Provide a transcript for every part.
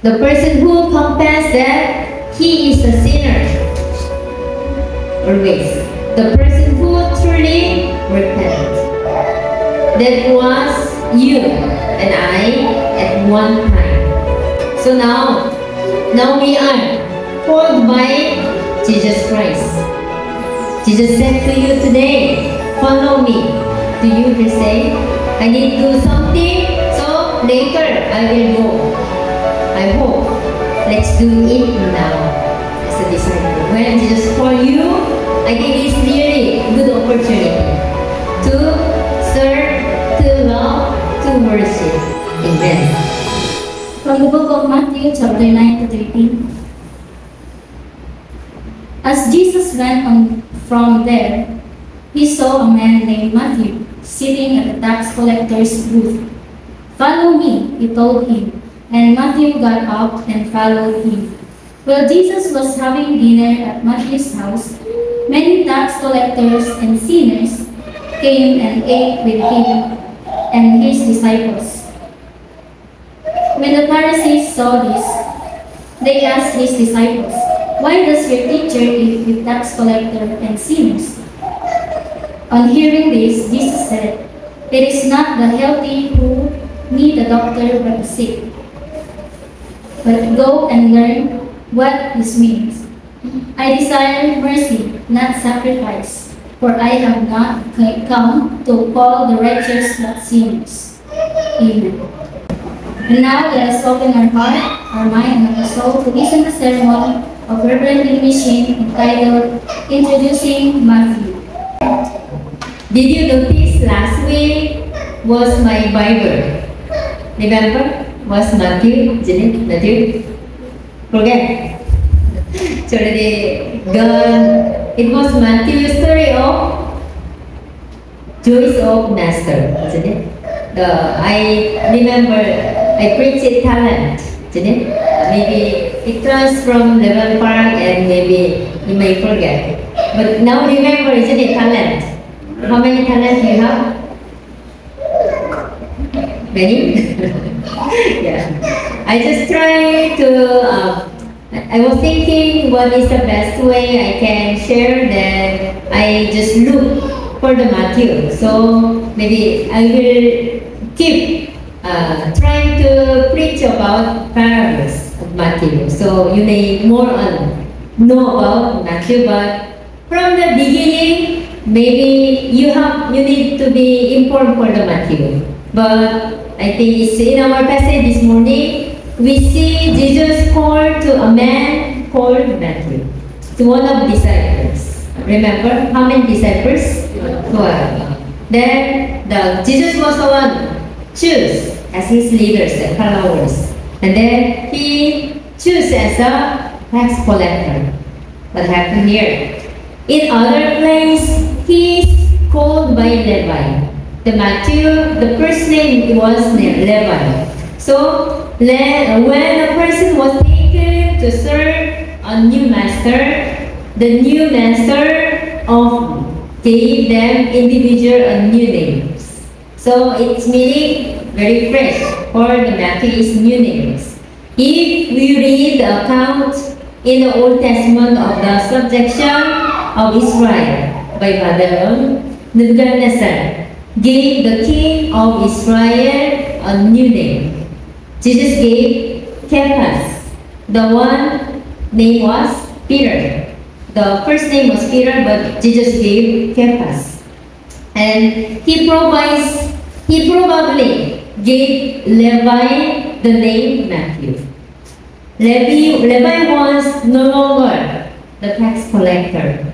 The person who confesses that he is a sinner. Always. The person who truly repents. That was you and I at one time. So now we are called by Jesus Christ. Jesus said to you today, follow me. Do you say, I need to do something, so later I will go. I hope. Let's do it now as a disciple. When Jesus calls you, I think it's really a good opportunity to serve, to love, to worship. Amen. From the book of Matthew, chapter 9 to 13. As Jesus went on from there, he saw a man named Matthew sitting at the tax collector's booth. Follow me, he told him, and Matthew got up and followed him. While Jesus was having dinner at Matthew's house, many tax collectors and sinners came and ate with him and his disciples. When the Pharisees saw this, they asked his disciples, why does your teacher eat with tax collectors and sinners? On hearing this, Jesus said, it is not the healthy who need a doctor but the sick. But go and learn what this means. I desire mercy, not sacrifice, for I have not come to call the righteous but sinners. Amen. And now let us open our heart, our mind, and our soul to listen to the sermon of Reverend Limichin entitled Introducing Matthew. Did you notice last week was my Bible? Remember? Was Matthew? Isn't it? Matthew? Forget. It's already gone. It was Matthew's story of Joys of Master, isn't it? I remember I preached it talent, isn't it? Maybe it comes from Level Park and maybe you may forget. But now remember, isn't it, talent? How many talents you have? Many? Yeah. I just try to, I was thinking what is the best way I can share, then I just look for the Matthew. So maybe I will keep trying to preach about parables of Matthew. So you may more know about Matthew, but from the beginning, maybe you need to be informed for the Matthew. But I think it's in our passage this morning, we see Jesus called to a man called Matthew, to one of the disciples. Remember, how many disciples? 12. Then Jesus was the one choose as his leaders and followers. And then he chose as a tax collector. What happened here? In other place, he is called by Levi. The Matthew, the first name was Levi. So when a person was taken to serve a new master, the new master gave them individual new names. So it's meaning very fresh for the Matthew is new names. If we read the account in the Old Testament of the subjection of Israel by Babylon, Nebuchadnezzar gave the king of Israel a new name. Jesus gave Cephas. The one name was Peter. The first name was Peter, but Jesus gave Cephas. And he probably gave Levi the name Matthew. Levi was no longer the tax collector.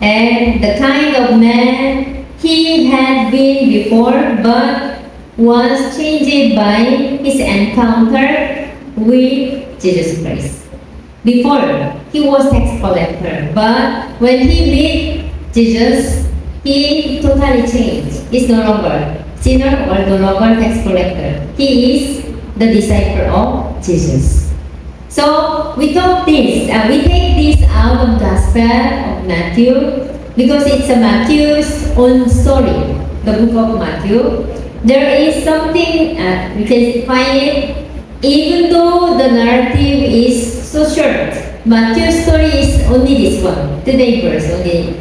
And the kind of man he had been before, but was changed by his encounter with Jesus Christ. Before, he was tax collector, but when he met Jesus, he totally changed. He's no longer sinner or no longer tax collector. He is the disciple of Jesus. So we take this out of Gospel of Matthew because it's a Matthew's own story, the book of Matthew. There is something, we can find it even though the narrative is so short, Matthew's story is only this one, today verse, only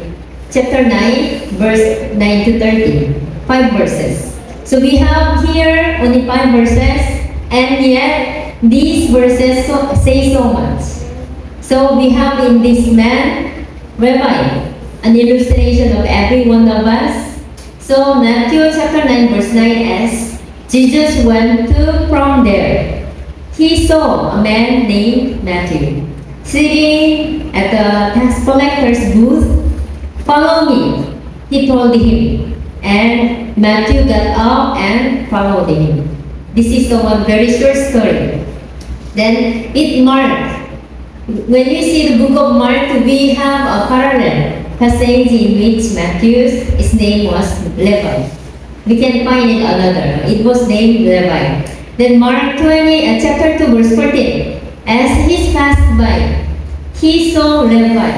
chapter 9, verse 9 to 13, 5 verses. So we have here only 5 verses, and yet these verses say so much. So we have in this man, Rabbi, an illustration of every one of us. So Matthew chapter 9 verse 9 as Jesus went from there. He saw a man named Matthew sitting at the tax collector's booth. "Follow me," he told him. And Matthew got up and followed him. This is the one very short story. Then it marked. When we see the book of Mark, we have a parallel passage in which his name was Levi. We can find it another. It was named Levi. Then Mark 20, chapter 2, verse 14. As he passed by, he saw Levi,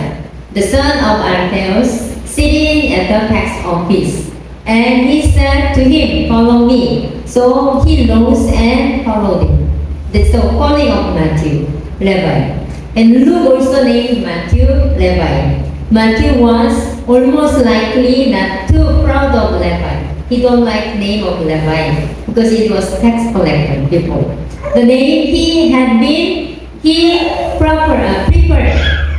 the son of Alphaeus, sitting at the tax office. And he said to him, "Follow me." So he rose and followed him. That's the calling of Matthew, Levi. And Luke also named Matthew Levi. Matthew was almost likely not too proud of Levi. He don't like name of Levi because it was tax collector before. The name he had been, he preferred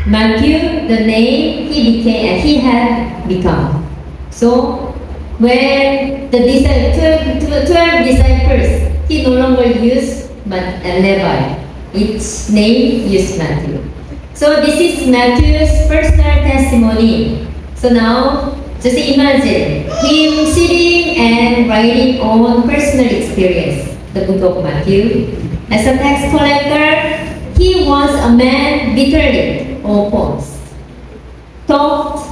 Matthew, the name he had become. So when the 12 disciples, he no longer used Levi. Its name used Matthew. So this is Matthew's personal testimony. So now, just imagine him sitting and writing on personal experience, the book of Matthew. As a tax collector, he was a man bitterly opposed, talked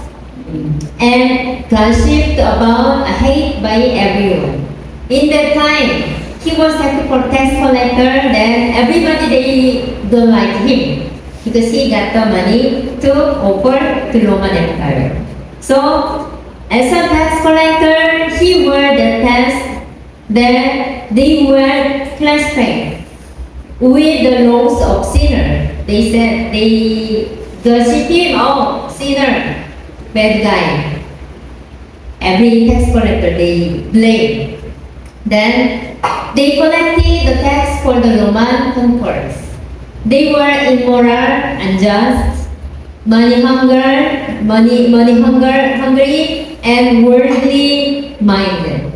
and gossiped about, hate by everyone. In that time, he was tax collector, then everybody they don't like him because he got the money to offer to Roman Empire. So, as a tax collector, he were the tax that they were classified with the laws of sinner. They said they gossip him, "Oh, sinner, bad guy." Every tax collector they blame. Then they collected the tax for the Roman conquerors. They were immoral, unjust, money hungry, and worldly minded.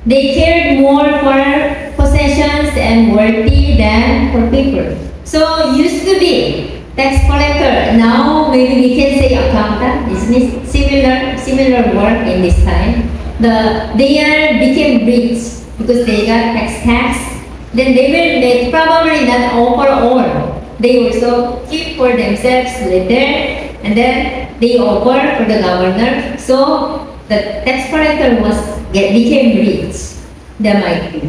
They cared more for possessions and worthy than for people. So used to be tax collector. Now maybe we can say accountant. Isn't it similar work in this time? They became rich because they got tax. Then they will make probably not offer all. They also keep for themselves later, and then they offer for the governor. So the tax collector became rich. That might be.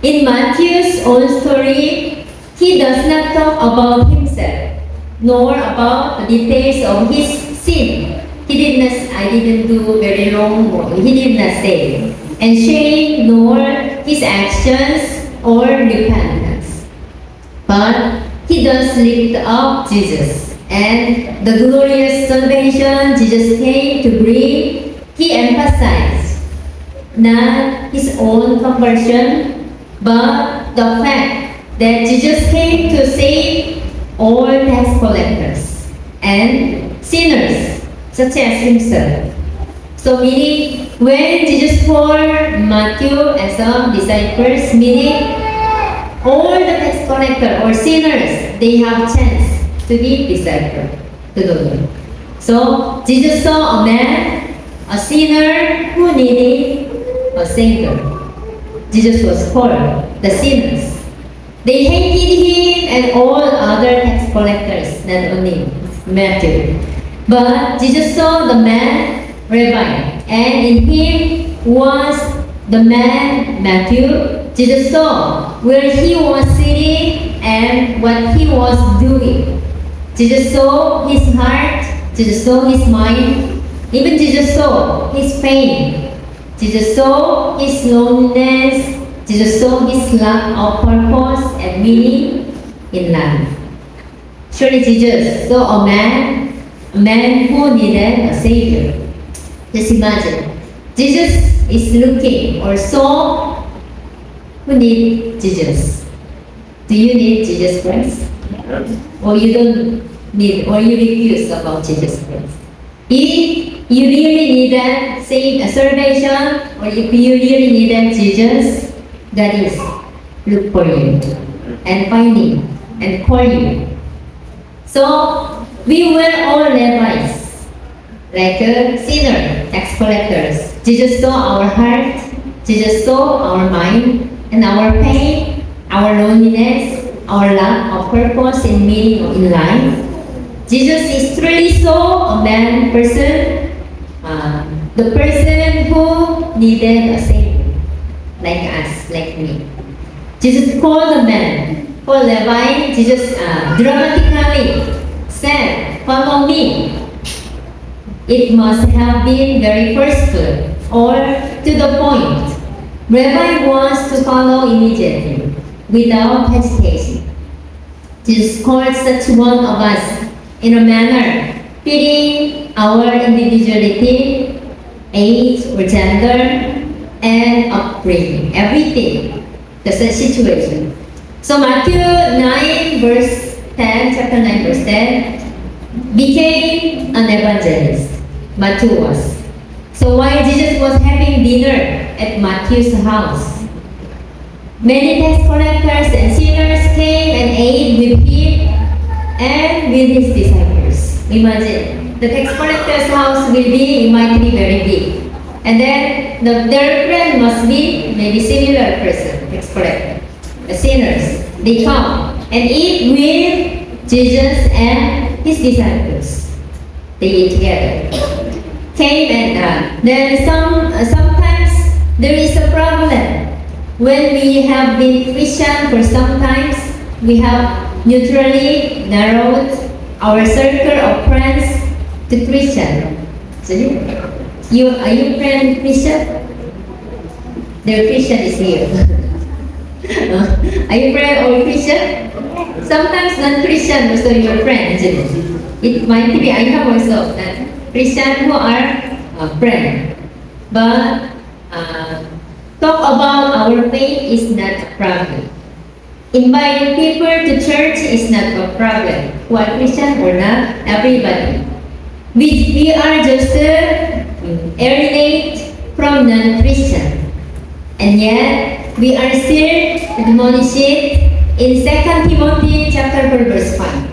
In Matthew's own story, he does not talk about himself, nor about the details of his sin. He did not, "I didn't do very wrong," he did not say. And shame, nor his actions or repentance. But he does lift up Jesus and the glorious salvation Jesus came to bring. He emphasized not his own conversion, but the fact that Jesus came to save all tax collectors and sinners such as himself. So meaning, when Jesus called Matthew as a disciples, meaning all the tax collector or sinners, they have chance to be disciple to the Lord. So Jesus saw a man, a sinner who needed a savior. Jesus was called the sinners. They hated him and all other tax collectors, not only Matthew. But Jesus saw the man, Rabbi, and in him was the man, Matthew. Jesus saw where he was sitting and what he was doing. Jesus saw his heart, Jesus saw his mind, even Jesus saw his pain. Jesus saw his loneliness, Jesus saw his lack of purpose and meaning in life. Surely Jesus saw a man who needed a savior. Just imagine, Jesus is looking or saw who need Jesus. Do you need Jesus Christ? Or you don't need, or you refuse about Jesus Christ? If you really needed salvation, or if you really needed Jesus, God is look for you and find him and call you. So we were all rabbis, like a sinner, tax collectors. Jesus saw our heart, Jesus saw our mind, and our pain, our loneliness, our lack of purpose and meaning in life. Jesus is truly saw a person, the person who needed a savior, like us, like me. Jesus called the man, called Levi. Jesus dramatically said, "Follow me." It must have been very forceful or to the point. Rabbi wants to follow immediately, without hesitation. Jesus called such one of us in a manner fitting our individuality, age or gender, and upbringing, everything, the situation. So Matthew 9 verse 10, chapter 9 verse 10, became an evangelist. Matthew was. So while Jesus was having dinner at Matthew's house, many tax collectors and sinners came and ate with him and with his disciples. Imagine, the tax collector's house might be very big. And then their friend must be maybe similar person, tax collector. The sinners, they come and eat with Jesus and his disciples. They eat together. Came and then sometimes there is a problem. When we have been Christian for some times, we have neutrally narrowed our circle of friends to Christian. So are you friend Christian? The Christian is here. Are you friend or Christian? Sometimes non-Christian also your friend, isn't it? It might be, I have also Christian who are friends. But talk about our faith is not a problem. Inviting people to church is not a problem. Who are Christian or not, everybody. We are just alienate from non-Christian. And yet, we are still admonished in 2 Timothy chapter 4 verse 5.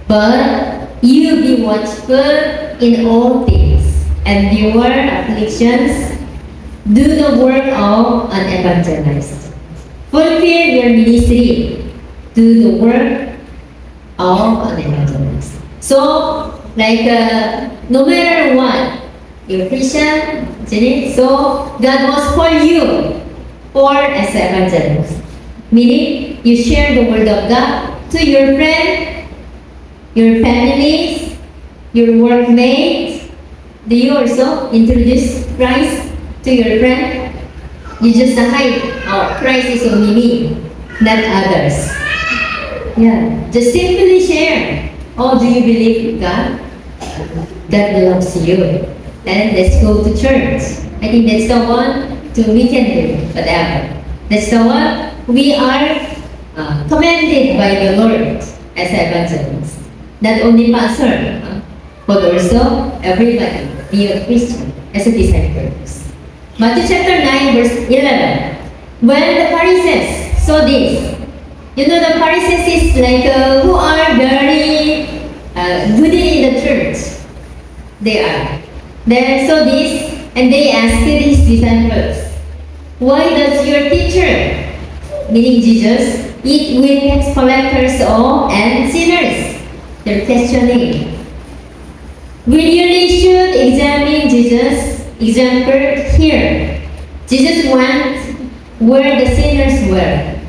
But you be watchful in all things, and your afflictions, do the work of an evangelist. Fulfill your ministry. Do the work of an evangelist. So, like, no matter what, you're Christian, isn't it? So, God was for you for as an evangelist. Meaning, you share the word of God to your friend, your families, your workmates. Do you also introduce Christ to your friend? You just hide, oh, Christ is only me, not others. Yeah, just simply share. Oh, do you believe in God? God belongs to you. Then let's go to church. I think that's the one we can do, whatever. That's the one we are commanded by the Lord as evangelists. Not only pastor, but also everybody, be a Christian, as a disciple. Matthew chapter 9 verse 11. When the Pharisees saw this, you know the Pharisees is like who are very good in the church. They are. They saw this and they asked his disciples, why does your teacher, meaning Jesus, eat with tax collectors and sinners? They're questioning. We really should examine Jesus' example here. Jesus went where the sinners were.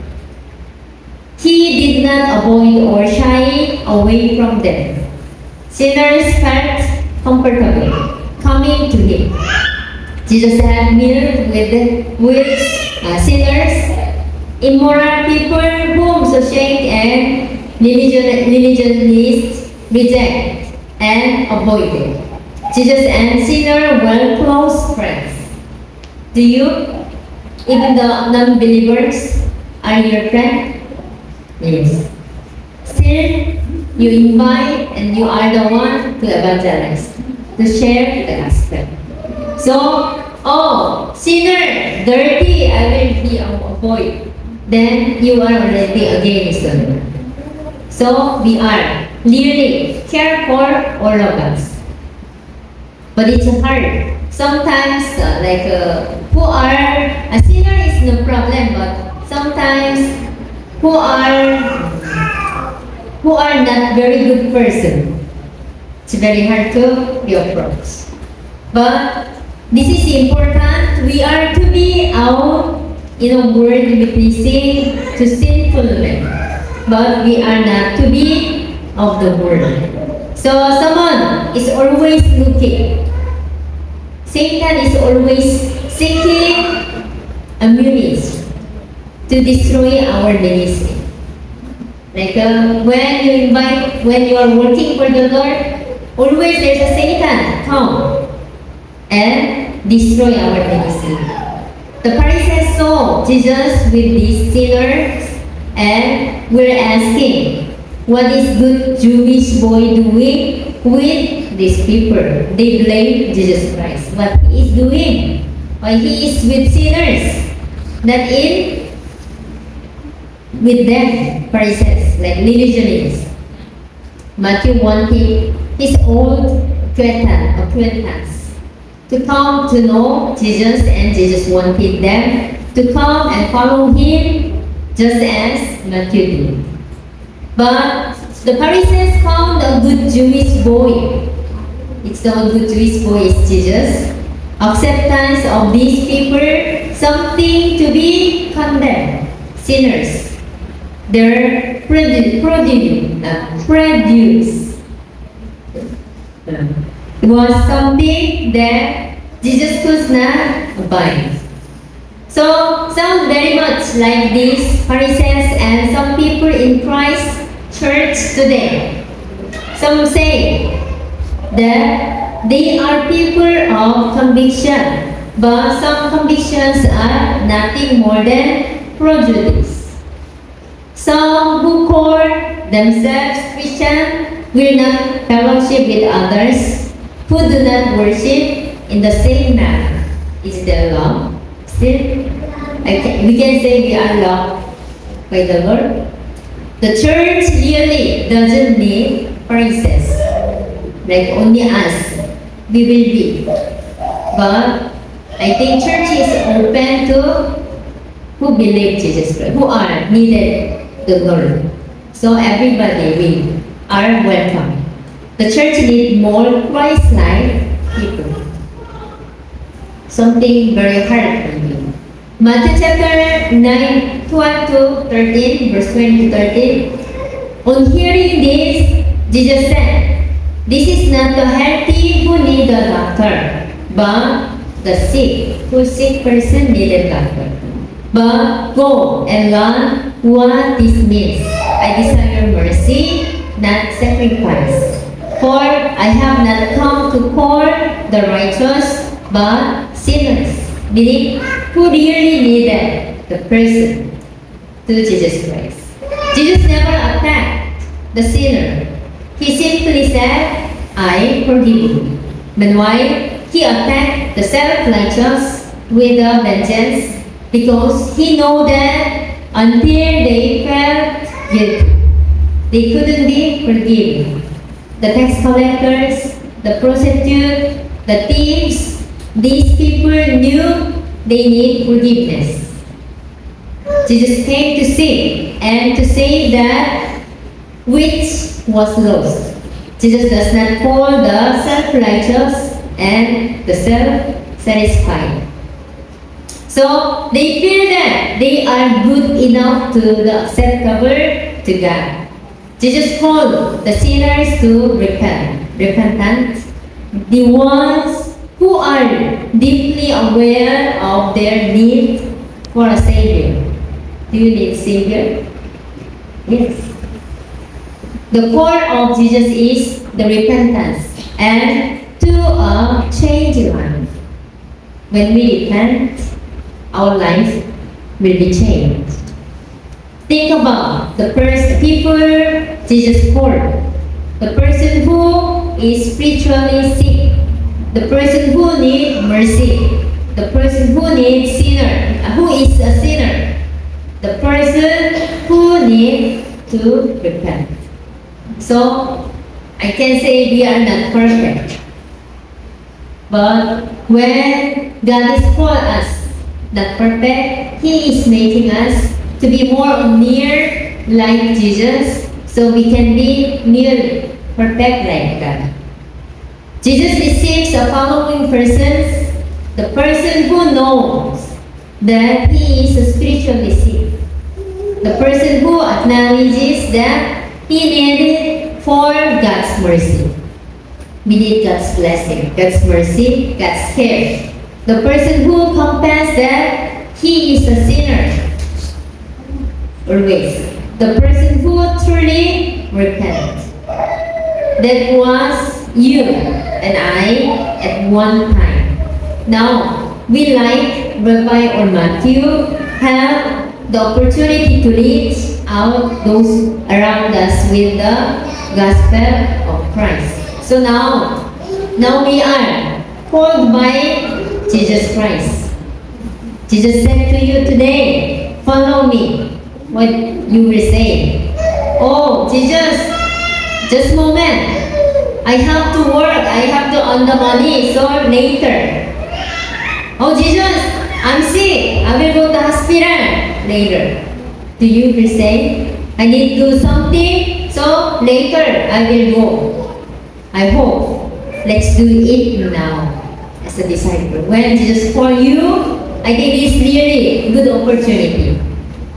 He did not avoid or shy away from them. Sinners felt comfortable coming to him. Jesus had meal with sinners, immoral people whom society and religionists reject and avoid. Jesus and sinner were close friends. Do you? Even the non-believers are your friend? Yes. Still, you invite and you are the one to evangelize, to share the gospel. So, oh, sinner, dirty, I will be avoid. Then you are already against the Lord. So, we are really care for all of us. But it's hard. Sometimes, who are a sinner is no problem, but sometimes who are not very good person, it's very hard to be approached. But this is important. We are to be out in a world to be pleasing to sinful men, but we are not to be of the world. So someone is always looking. Satan is always seeking a means to destroy our ministry. When you are working for the Lord, always there's a Satan come and destroy our ministry. The Pharisees saw Jesus with these sinners and were asking, what is good Jewish boy doing with these people? They blame Jesus Christ. What he is doing? Why he is with sinners, not with them, Pharisees, like religionists. Matthew wanted his old acquaintance to come to know Jesus, and Jesus wanted them to come and follow him just as Matthew did. But the Pharisees found a good Jewish boy. It's the good Jewish boy is Jesus. Acceptance of these people, something to be condemned. Sinners. Their produce was something that Jesus could not abide. So, sounds very much like these Pharisees and some people in Christ church today. Some say that they are people of conviction, but some convictions are nothing more than prejudice. Some who call themselves Christian will not fellowship with others who do not worship in the same manner. Is there love? Still, we can say we are loved by the Lord. The church really doesn't need Pharisees, like only us, we will be. But I think church is open to who believe Jesus Christ, who are needed the Lord. So everybody, we are welcome. The church needs more Christ-like people. Something very hard for me. Matthew chapter 9, 12 to 13, verse 20 to 13. On hearing this, Jesus said, this is not the healthy who need a doctor, but the sick, who sick person need a doctor. But go and learn what this means. I desire mercy, not sacrifice. For I have not come to call the righteous, but sinners, meaning who really needed the person to Jesus Christ. Jesus never attacked the sinner. He simply said, I forgive you. But why? He attacked the self-righteous with a vengeance because he knew that until they felt guilty, they couldn't be forgiven. The tax collectors, the prostitute, the thieves, these people knew they need forgiveness. Jesus came to seek and to save that which was lost. Jesus does not call the self-righteous and the self-satisfied. So they feel that they are good enough to be acceptable to God. Jesus called the sinners to repentant, the ones who are deeply aware of their need for a Savior. Do you need a Savior? Yes. The core of Jesus is the repentance and to a changed life. When we repent, our life will be changed. Think about the people Jesus called. The person who is spiritually sick. The person who needs mercy. The person who needs sinner, who is a sinner. The person who needs to repent. So, I can say we are not perfect. But when God is for us, not perfect, He is making us to be more near like Jesus, so we can be nearly perfect like God. Jesus receives the following persons: the person who knows that he is spiritually sick, the person who acknowledges that he needed for God's mercy. We need God's blessing, God's mercy, God's care. The person who confesses that he is a sinner. Always. The person who truly repents. That was you and I at one time. Now, we like Rabbi or Matthew have the opportunity to reach out those around us with the gospel of Christ. So now we are called by Jesus Christ. Jesus said to you today, follow me. What you will say? Oh, Jesus, just a moment. I have to work. I have to earn the money. So later. Oh, Jesus, I'm sick. I will go to the hospital later. Do you will say, I need to do something. So later I will go. I hope. Let's do it now as a disciple. When Jesus calls you, I think it's really a good opportunity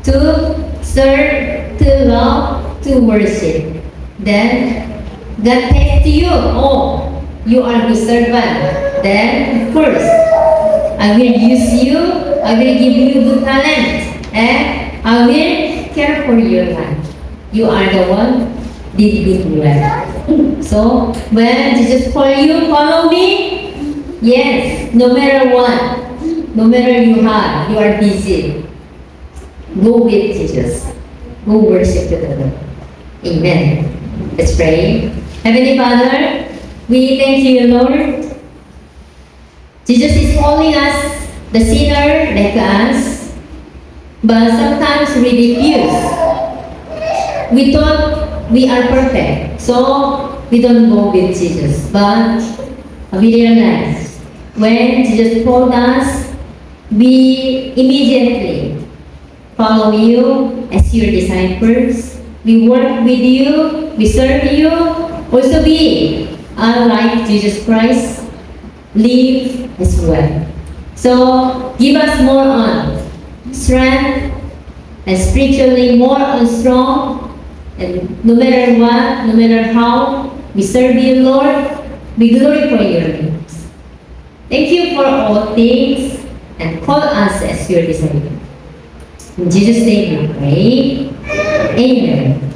to serve, to love, to worship. Then God says to you, oh, you are a good servant. Then of course, I will use you, I will give you good talent, and I will care for your life. You are the one did good well. So when Jesus calls you, follow me. Yes, no matter what, no matter you are busy. Go with Jesus. Go worship the Lord. Amen. Let's pray. Heavenly Father, we thank you, Lord. Jesus is calling us the sinner like us, but sometimes we refuse. We thought we are perfect, so we don't go with Jesus. But we realize when Jesus called us, we immediately follow you as your disciples. We work with you, we serve you. Also we are like Jesus Christ, live as well. So give us more on strength and spiritually more on strong. And no matter what, no matter how, we serve you, Lord. We glorify your names. Thank you for all things and call us as your disciples. In Jesus' name we pray. Amen.